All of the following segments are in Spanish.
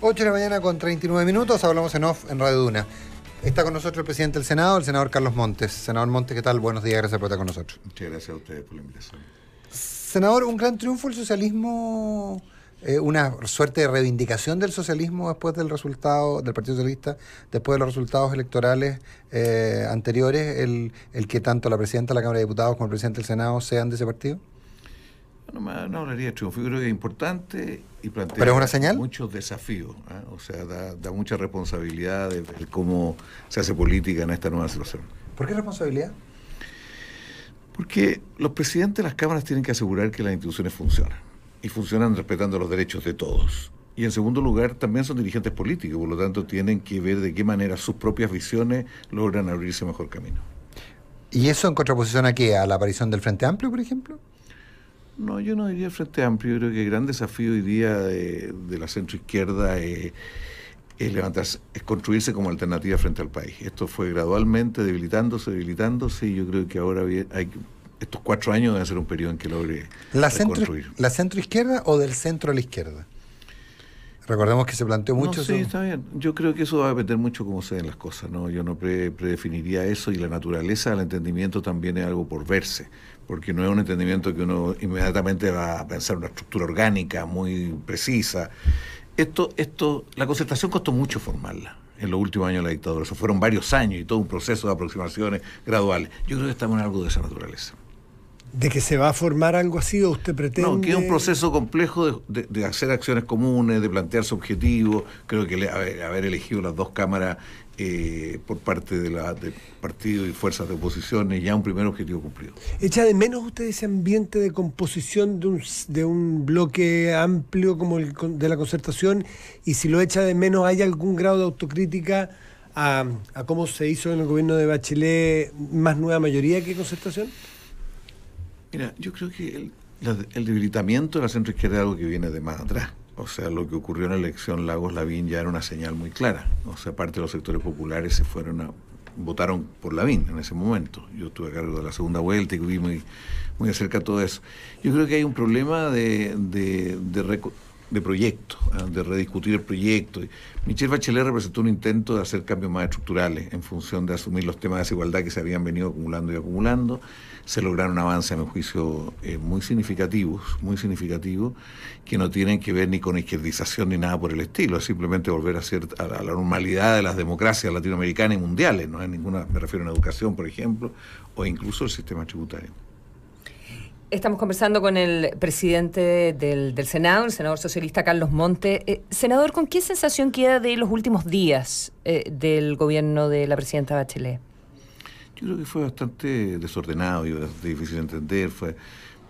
8 de la mañana con 39 minutos, hablamos en off en Radio Duna. Está con nosotros el presidente del Senado, el senador Carlos Montes. Senador Montes, ¿qué tal? Buenos días, gracias por estar con nosotros. Muchas gracias a ustedes por la invitación. Senador, ¿un gran triunfo el socialismo? ¿Una suerte de reivindicación del socialismo después del resultado del Partido Socialista, después de los resultados electorales anteriores, el que tanto la presidenta de la Cámara de Diputados como el presidente del Senado sean de ese partido? No hablaría de triunfo, yo creo que es importante y plantea ¿Pero es una señal? muchos desafíos, ¿eh? O sea, da mucha responsabilidad de cómo se hace política en esta nueva situación. ¿Por qué responsabilidad? Porque los presidentes de las cámaras tienen que asegurar que las instituciones funcionan, y funcionan respetando los derechos de todos. Y en segundo lugar, también son dirigentes políticos, por lo tanto tienen que ver de qué manera sus propias visiones logran abrirse mejor camino. ¿Y eso en contraposición a qué? ¿A la aparición del Frente Amplio, por ejemplo? No, yo no diría el Frente Amplio. Yo creo que el gran desafío hoy día de la centroizquierda es levantarse, es construirse como alternativa frente al país. Esto fue gradualmente debilitándose, y yo creo que ahora estos 4 años deben ser un periodo en que logre reconstruir. ¿La centroizquierda o del centro a la izquierda? Recordemos que se planteó mucho eso. Sí, está bien. Yo creo que eso va a depender mucho cómo se den las cosas, ¿no? Yo no predefiniría eso, y la naturaleza del entendimiento también es algo por verse, porque no es un entendimiento que uno inmediatamente va a pensar una estructura orgánica muy precisa. La concertación costó mucho formarla en los últimos años de la dictadura. Eso fueron varios años y todo un proceso de aproximaciones graduales. Yo creo que estamos en algo de esa naturaleza. ¿De que se va a formar algo así o usted pretende...? No, que es un proceso complejo de hacer acciones comunes, de plantearse objetivos. Creo que haber elegido las dos cámaras por parte de partidos y fuerzas de oposición es ya un primer objetivo cumplido. ¿Echa de menos usted ese ambiente de composición de un bloque amplio como el de la concertación? Y si lo echa de menos, ¿hay algún grado de autocrítica a cómo se hizo en el gobierno de Bachelet más nueva mayoría que concertación? Mira, yo creo que el debilitamiento de la centroizquierda es algo que viene de más atrás. O sea, lo que ocurrió en la elección Lagos-Lavín ya era una señal muy clara. O sea, parte de los sectores populares votaron por Lavín en ese momento. Yo estuve a cargo de la segunda vuelta y vi muy de cerca todo eso. Yo creo que hay un problema de proyecto, de rediscutir el proyecto. Michelle Bachelet representó un intento de hacer cambios más estructurales en función de asumir los temas de desigualdad que se habían venido acumulando. Se lograron avances, a mi juicio, muy significativos, que no tienen que ver ni con izquierdización ni nada por el estilo. Es simplemente volver a la normalidad de las democracias latinoamericanas y mundiales. No hay ninguna, me refiero a educación, por ejemplo, o incluso el sistema tributario. Estamos conversando con el presidente del Senado, el senador socialista Carlos Montes. Senador, ¿con qué sensación queda de los últimos días del gobierno de la presidenta Bachelet? Yo creo que fue bastante desordenado y bastante difícil de entender.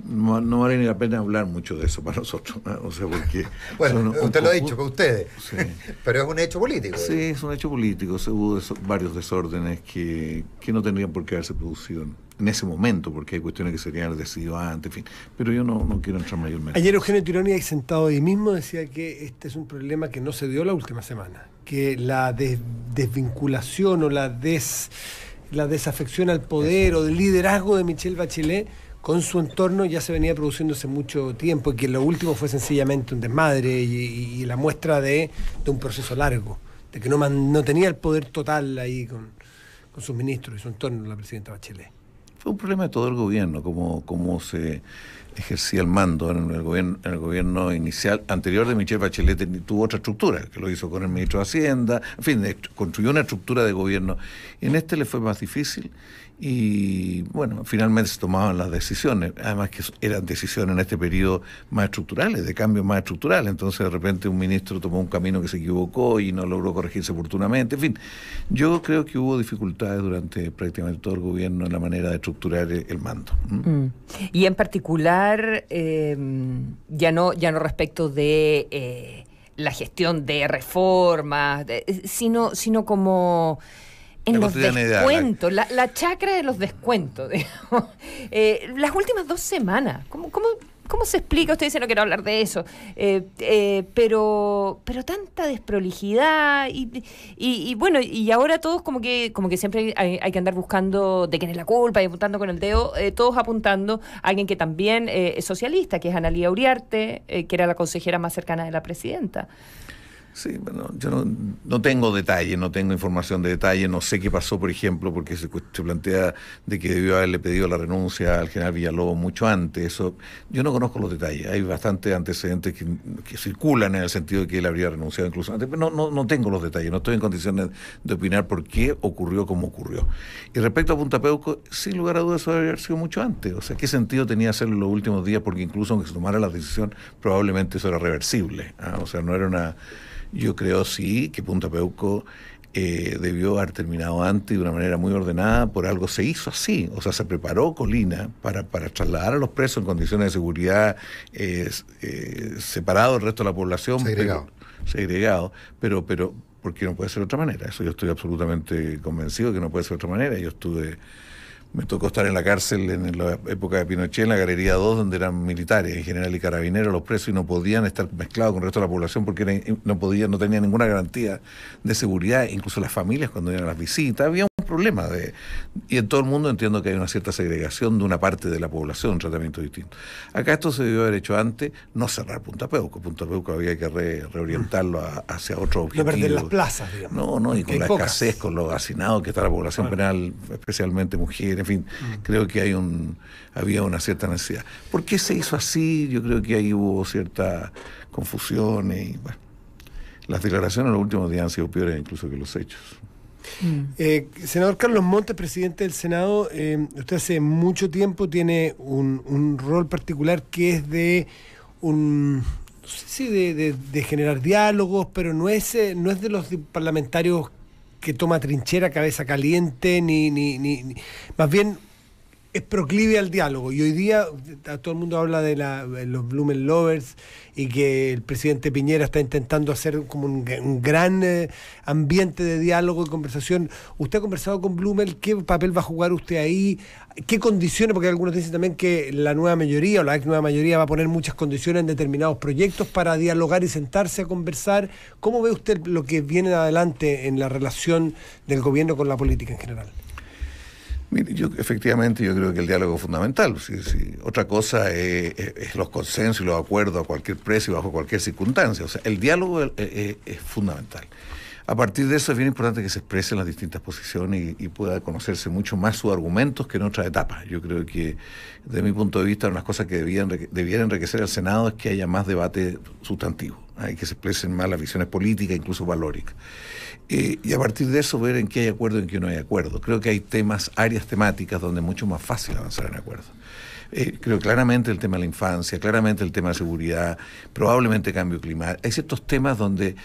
No vale ni la pena hablar mucho de eso para nosotros, ¿no? O sea, porque... Bueno, usted lo ha dicho, con ustedes. Sí. Pero es un hecho político. Sí, es un hecho político. Hubo varios desórdenes que no tendrían por qué haberse producido en ese momento, porque hay cuestiones que se deberían haber decidido antes, en fin. Pero yo no quiero entrar mayormente. Ayer Eugenio Tironi, ahí sentado ahí mismo, decía que este es un problema que no se dio la última semana, que la desvinculación o la desafección al poder o del liderazgo de Michelle Bachelet con su entorno ya se venía produciendo hace mucho tiempo, y que lo último fue sencillamente un desmadre y la muestra de un proceso largo, de que no tenía el poder total ahí con sus ministros y su entorno, la presidenta Bachelet. Fue un problema de todo el gobierno, cómo se ejercía el mando en el gobierno inicial. Anterior de Michelle Bachelet tuvo otra estructura, que lo hizo con el ministro de Hacienda, en fin, construyó una estructura de gobierno. En este le fue más difícil y, bueno, finalmente se tomaban las decisiones, además que eran decisiones en este periodo más estructurales, de cambios más estructurales. Entonces, de repente, un ministro tomó un camino que se equivocó y no logró corregirse oportunamente. En fin, yo creo que hubo dificultades durante prácticamente todo el gobierno en la manera de estructurar el mando. Y en particular, ya no respecto de la gestión de reformas, sino como en los descuentos, la chacra de los descuentos, digamos. Las últimas 2 semanas, ¿cómo se explica? Usted dice no quiero hablar de eso, pero tanta desprolijidad y bueno, y ahora todos como que siempre hay que andar buscando de quién es la culpa y apuntando con el dedo, todos apuntando a alguien que también es socialista, que es Analía Uriarte, que era la consejera más cercana de la presidenta. Sí, bueno, yo no tengo detalles, no tengo información de detalle, no sé qué pasó, por ejemplo, porque se plantea de que debió haberle pedido la renuncia al general Villalobos mucho antes. Eso, yo no conozco los detalles, hay bastantes antecedentes que circulan en el sentido de que él habría renunciado incluso antes, pero no tengo los detalles, no estoy en condiciones de opinar por qué ocurrió como ocurrió. Y respecto a Punta Peuco, sin lugar a dudas eso debe haber sido mucho antes. O sea, ¿qué sentido tenía hacerlo en los últimos días? Porque incluso aunque se tomara la decisión, probablemente eso era reversible. O sea, no era una... Yo creo sí que Punta Peuco debió haber terminado antes de una manera muy ordenada, por algo se hizo así, o sea, se preparó Colina para trasladar a los presos en condiciones de seguridad separado del resto de la población. Segregado, pero porque no puede ser de otra manera, eso yo estoy absolutamente convencido que no puede ser de otra manera. Me tocó estar en la cárcel en la época de Pinochet, en la Galería 2, donde eran militares, en general y carabineros, los presos, y no podían estar mezclados con el resto de la población porque no tenían ninguna garantía de seguridad, incluso las familias cuando iban a las visitas. Había un problema y en todo el mundo entiendo que hay una cierta segregación de una parte de la población, un tratamiento distinto. Acá esto se debió haber hecho antes, no cerrar Punta Peuco. Punta Peuco había que reorientarlo hacia otro objetivo. No perder las plazas, digamos. No, y con la escasez, con lo hacinado que está la población penal, especialmente mujeres, en fin, creo que había una cierta necesidad. ¿Por qué se hizo así? Yo creo que ahí hubo cierta confusión y bueno, las declaraciones en los últimos días han sido peores incluso que los hechos. Senador Carlos Montes, presidente del Senado, usted hace mucho tiempo tiene un rol particular que es de de generar diálogos, pero no es de los parlamentarios que toma trinchera, cabeza caliente, ni más bien es proclive al diálogo. Y hoy día todo el mundo habla de los Blumen Lovers y que el presidente Piñera está intentando hacer como un gran ambiente de diálogo y conversación. ¿Usted ha conversado con Blumen? ¿Qué papel va a jugar usted ahí? ¿Qué condiciones? Porque algunos dicen también que la nueva mayoría o la ex nueva mayoría va a poner muchas condiciones en determinados proyectos para dialogar y sentarse a conversar. ¿Cómo ve usted lo que viene adelante en la relación del gobierno con la política en general? Mire, efectivamente yo creo que el diálogo es fundamental. Otra cosa es los consensos y los acuerdos a cualquier precio y bajo cualquier circunstancia. O sea, el diálogo es fundamental. A partir de eso es bien importante que se expresen las distintas posiciones y pueda conocerse mucho más sus argumentos que en otras etapas. Yo creo que, desde mi punto de vista, una de las cosas que debiera enriquecer al Senado es que haya más debate sustantivo. Hay que se expresen más las visiones políticas, incluso valóricas. Y a partir de eso ver en qué hay acuerdo y en qué no hay acuerdo. Creo que hay áreas temáticas donde es mucho más fácil avanzar en acuerdo. Creo claramente el tema de la infancia, claramente el tema de seguridad, probablemente cambio climático. Hay ciertos temas donde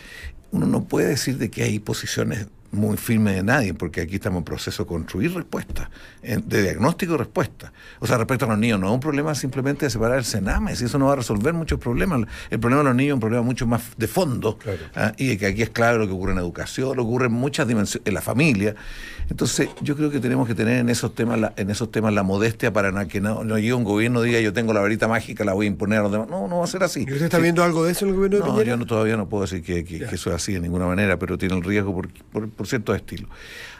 uno no puede decir de que hay posiciones muy firmes de nadie, porque aquí estamos en proceso de construir respuestas, de diagnóstico y respuesta. O sea, respecto a los niños, no es un problema simplemente de separar el Sename, si eso no va a resolver muchos problemas. El problema de los niños es un problema mucho más de fondo, claro. Y de que aquí es clave lo que ocurre en educación, lo que ocurre en muchas dimensiones, en la familia. Entonces, yo creo que tenemos que tener en esos temas la modestia para que no llegue un gobierno y diga yo tengo la varita mágica, la voy a imponer a los demás. No va a ser así. ¿Y usted está viendo algo de eso en el gobierno de Piñera? Yo todavía no puedo decir que eso es así de ninguna manera, pero tiene el riesgo por ciertos estilos.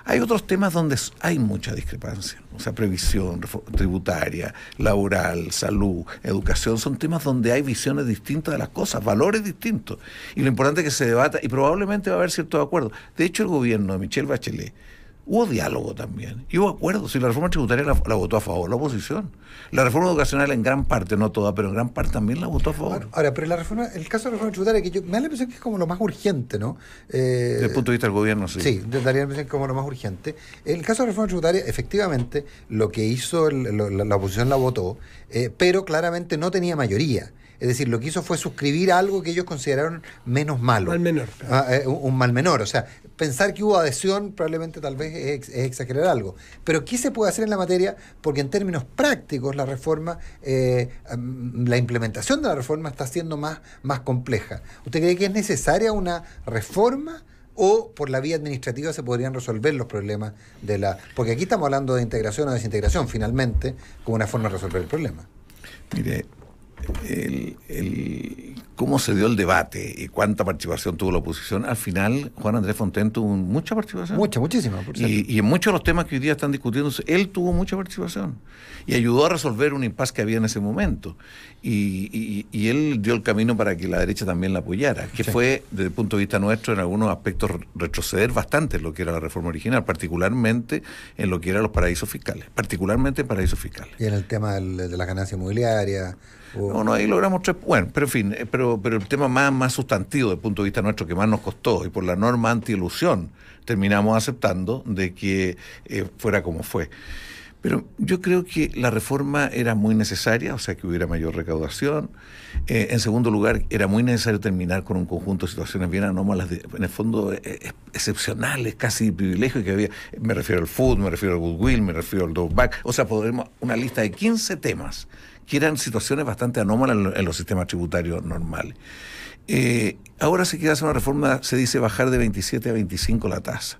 Hay otros temas donde hay mucha discrepancia, o sea, previsión tributaria, laboral, salud, educación, son temas donde hay visiones distintas de las cosas, valores distintos, y lo importante es que se debata, y probablemente va a haber ciertos acuerdos. De hecho, el gobierno de Michelle Bachelet, hubo diálogo también, y hubo acuerdos. Si la reforma tributaria la votó a favor la oposición. La reforma educacional en gran parte, no toda, pero en gran parte también la votó a favor. Ahora, pero el caso de la reforma tributaria, que me da la impresión que es como lo más urgente, ¿no? Desde el punto de vista del gobierno, sí. Sí, daría la impresión que es como lo más urgente. El caso de la reforma tributaria, efectivamente, lo que hizo la oposición la votó, pero claramente no tenía mayoría. Es decir, lo que hizo fue suscribir algo que ellos consideraron menos malo. Mal menor. Un mal menor. O sea, pensar que hubo adhesión probablemente tal vez es exagerar algo. Pero ¿qué se puede hacer en la materia? Porque en términos prácticos la reforma, la implementación de la reforma está siendo más compleja. ¿Usted cree que es necesaria una reforma o por la vía administrativa se podrían resolver los problemas porque aquí estamos hablando de integración o desintegración finalmente como una forma de resolver el problema? Mire, cómo se dio el debate y cuánta participación tuvo la oposición, al final Juan Andrés Fontaine tuvo mucha participación. Muchísima. Por cierto. Y en muchos de los temas que hoy día están discutiéndose, él tuvo mucha participación y ayudó a resolver un impasse que había en ese momento. Y él dio el camino para que la derecha también la apoyara, que fue, desde el punto de vista nuestro, en algunos aspectos retroceder bastante en lo que era la reforma original, particularmente en lo que eran los paraísos fiscales, particularmente en paraísos fiscales. Y en el tema de la ganancia inmobiliaria. No, ahí logramos bueno, pero en fin, pero el tema más sustantivo desde el punto de vista nuestro que más nos costó, y por la norma anti-elusión terminamos aceptando de que fuera como fue. Pero yo creo que la reforma era muy necesaria, o sea, que hubiera mayor recaudación. En segundo lugar, era muy necesario terminar con un conjunto de situaciones bien anómalas, en el fondo excepcionales, casi privilegios que había. Me refiero al food, me refiero al goodwill, me refiero al drawback. O sea, podremos una lista de 15 temas que eran situaciones bastante anómalas en los sistemas tributarios normales. Ahora se quiere hacer una reforma, se dice bajar de 27 a 25 la tasa.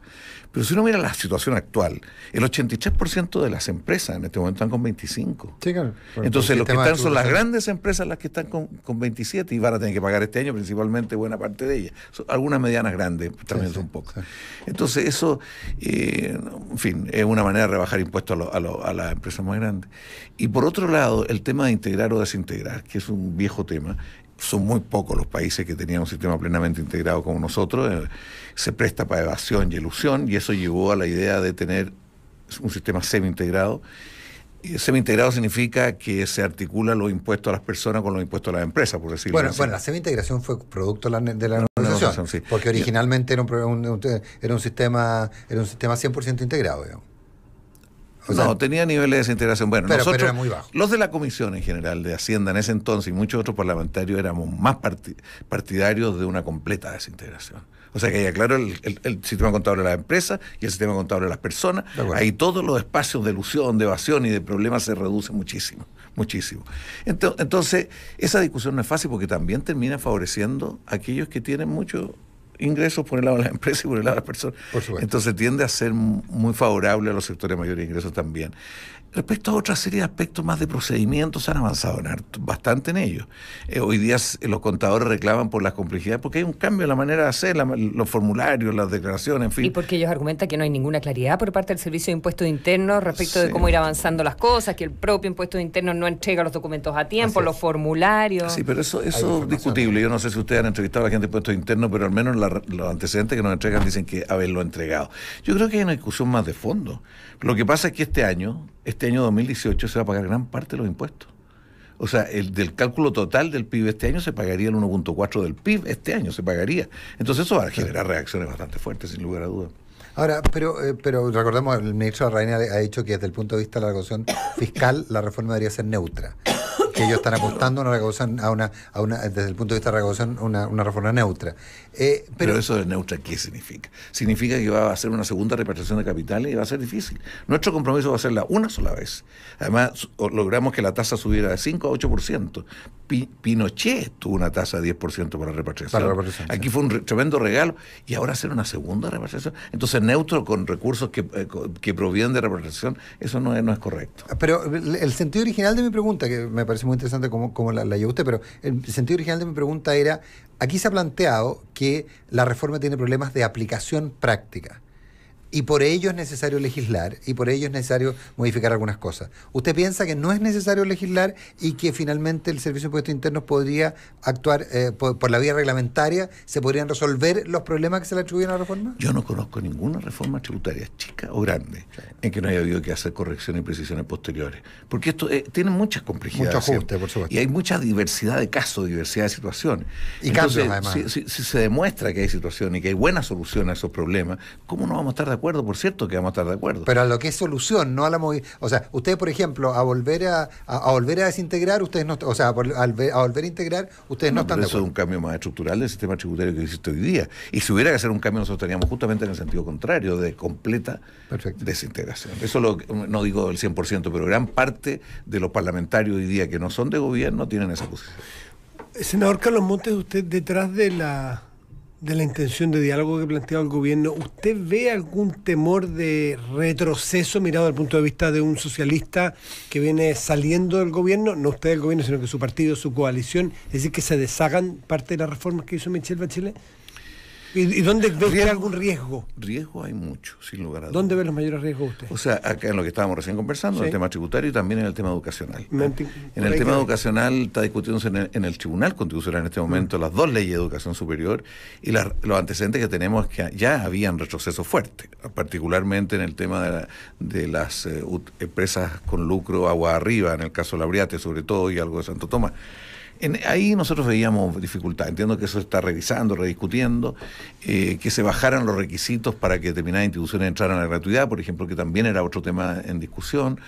Pero si uno mira la situación actual, el 83% de las empresas en este momento están con 25. Sí, claro. Entonces los que están son las grandes empresas las que están con 27 y van a tener que pagar este año principalmente buena parte de ellas. Algunas medianas grandes también son pocas. Sí. Entonces eso, en fin, es una manera de rebajar impuestos a las empresas más grandes. Y por otro lado, el tema de integrar o desintegrar, que es un viejo tema. Son muy pocos los países que tenían un sistema plenamente integrado como nosotros. Se presta para evasión y elusión, y eso llevó a la idea de tener un sistema semi-integrado. Y semi-integrado significa que se articulan los impuestos a las personas con los impuestos a las empresas, por decirlo así. Bueno, la semi-integración fue producto de la negociación, sí. Porque originalmente era un sistema 100% integrado, digamos. Tenía niveles de desintegración. Bueno, pero nosotros, era muy bajo. Los de la Comisión en general de Hacienda en ese entonces y muchos otros parlamentarios éramos más partidarios de una completa desintegración. O sea que haya claro el sistema contable de las empresas y el sistema contable de las personas. Ahí todos los espacios de elusión, de evasión y de problemas se reducen muchísimo. Entonces, esa discusión no es fácil porque también termina favoreciendo a aquellos que tienen mucho ingresos por el lado de las empresas y por el lado de las personas. Entonces tiende a ser muy favorable a los sectores de mayores ingresos también. Respecto a otra serie de aspectos más de procedimientos, han avanzado bastante en ellos. Hoy día los contadores reclaman por las complejidades porque hay un cambio en la manera de hacer, los formularios, las declaraciones, en fin. Y porque ellos argumentan que no hay ninguna claridad por parte del Servicio de Impuestos Internos respecto de cómo ir avanzando las cosas, que el propio Impuestos Internos no entrega los documentos a tiempo, los formularios. Sí, pero eso es discutible. Yo no sé si ustedes han entrevistado a la gente de Impuestos Internos, pero al menos los antecedentes que nos entregan dicen que haberlo entregado. Yo creo que hay una discusión más de fondo. Lo que pasa es que este año 2018 se va a pagar gran parte de los impuestos. O sea, del cálculo total del PIB este año se pagaría el 1.4 del PIB, este año se pagaría. Entonces eso va a generar reacciones bastante fuertes, sin lugar a dudas. Ahora, pero recordemos, el ministro Reina ha dicho que desde el punto de vista de la recaudación fiscal, la reforma debería ser neutra. Que ellos están apostando a una recaudación, desde el punto de vista de la recaudación, una reforma neutra. Pero eso de neutra, ¿qué significa? Significa que va a ser una segunda repartición de capitales y va a ser difícil. Nuestro compromiso va a hacerla una sola vez. Además, logramos que la tasa subiera de 5 a 8%. Pinochet tuvo una tasa de 10% para la repatriación. Aquí fue un tremendo regalo y ahora hacer una segunda repatriación. Entonces, neutro con recursos que provienen de repatriación, eso no es correcto. Pero el sentido original de mi pregunta, que me parece muy interesante cómo la llevó usted, pero el sentido original de mi pregunta era, aquí se ha planteado que la reforma tiene problemas de aplicación práctica. Y por ello es necesario legislar, y por ello es necesario modificar algunas cosas. ¿Usted piensa que no es necesario legislar y que finalmente el Servicio de Impuestos Internos podría actuar por la vía reglamentaria? ¿Se podrían resolver los problemas que se le atribuyen a la reforma? Yo no conozco ninguna reforma tributaria, chica o grande, en que no haya habido que hacer correcciones y precisiones posteriores. Porque esto tiene muchas complejidades. Mucho ajuste, por supuesto. Y hay mucha diversidad de casos, diversidad de situaciones. Y entonces, cambios, además. Si se demuestra que hay situaciones y que hay buena solución a esos problemas, ¿cómo no vamos a estar de acuerdo? Por cierto que vamos a estar de acuerdo. Pero a lo que es solución, no a la movilización. O sea, ustedes, por ejemplo, a volver a desintegrar, ustedes no, o sea, a volver a integrar, ustedes no están de acuerdo. Eso es un cambio más estructural del sistema tributario que existe hoy día. Y si hubiera que hacer un cambio, nosotros estaríamos justamente en el sentido contrario, de completa desintegración. Eso no digo el 100%, pero gran parte de los parlamentarios hoy día que no son de gobierno tienen esa posición. Senador Carlos Montes, usted detrás de la de la intención de diálogo que ha planteado el gobierno, ¿usted ve algún temor de retroceso mirado desde el punto de vista de un socialista que viene saliendo del gobierno? No usted del gobierno, sino que su partido, su coalición, es decir, que se deshagan parte de las reformas que hizo Michelle Bachelet. ¿Y dónde ve usted algún riesgo? Riesgo hay mucho, sin lugar a dudas. ¿Dónde ve los mayores riesgos usted? O sea, acá en lo que estábamos recién conversando, en el tema tributario y también en el tema educacional. En el tema educacional está discutiéndose en el Tribunal Constitucional en este momento las dos leyes de educación superior y los antecedentes que tenemos es que ya habían retrocesos fuertes, particularmente en el tema de las empresas con lucro agua arriba, en el caso de Labriate sobre todo y algo de Santo Tomás. Ahí nosotros veíamos dificultad. Entiendo que eso se está revisando, rediscutiendo, que se bajaran los requisitos para que determinadas instituciones entraran a la gratuidad, por ejemplo, que también era otro tema en discusión.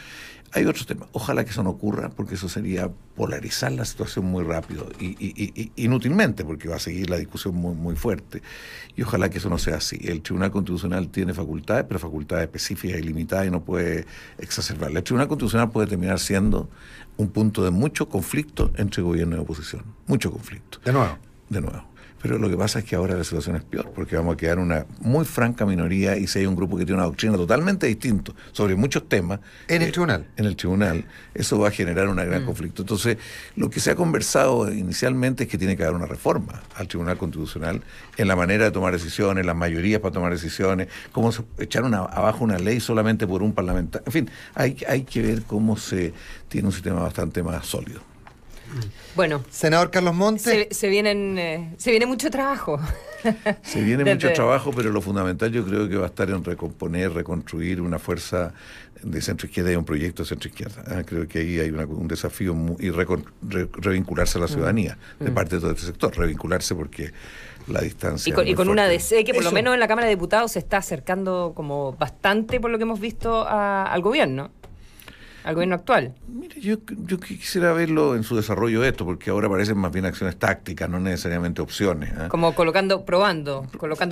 Hay otros temas. Ojalá que eso no ocurra, porque eso sería polarizar la situación muy rápido y inútilmente, porque va a seguir la discusión muy, muy fuerte. Y ojalá que eso no sea así. El Tribunal Constitucional tiene facultades, pero facultades específicas y limitadas y no puede exacerbarlas. El Tribunal Constitucional puede terminar siendo un punto de mucho conflicto entre gobierno y oposición. Mucho conflicto. De nuevo. De nuevo. Pero lo que pasa es que ahora la situación es peor, porque vamos a quedar una muy franca minoría y si hay un grupo que tiene una doctrina totalmente distinta sobre muchos temas... En el tribunal. En el tribunal. Eso va a generar un gran conflicto. Entonces, lo que se ha conversado inicialmente es que tiene que haber una reforma al Tribunal Constitucional en la manera de tomar decisiones, las mayorías para tomar decisiones, cómo echar abajo una ley solamente por un parlamentario. En fin, hay que ver cómo se tiene un sistema bastante más sólido. Bueno, senador Carlos Montes. Se viene mucho trabajo. Se viene mucho trabajo, pero lo fundamental yo creo que va a estar en recomponer, reconstruir una fuerza de centro-izquierda y un proyecto de centro-izquierda. Creo que ahí hay un desafío y revincularse a la ciudadanía de parte de todo este sector, revincularse porque la distancia... Y con una DC que por lo menos en la Cámara de Diputados se está acercando como bastante, por lo que hemos visto, al gobierno actual. Mire, yo quisiera verlo en su desarrollo esto, porque ahora parecen más bien acciones tácticas, no necesariamente opciones. Como colocando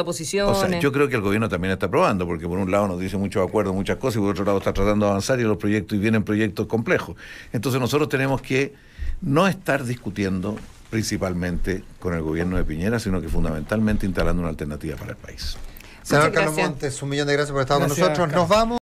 posiciones. O sea, yo creo que el gobierno también está probando, porque por un lado nos dice muchos acuerdos, muchas cosas, y por otro lado está tratando de avanzar y vienen proyectos complejos. Entonces nosotros tenemos que no estar discutiendo principalmente con el gobierno de Piñera, sino que fundamentalmente instalando una alternativa para el país. Senador Carlos Montes, 1.000.000 de gracias por estar con nosotros. Nos vamos.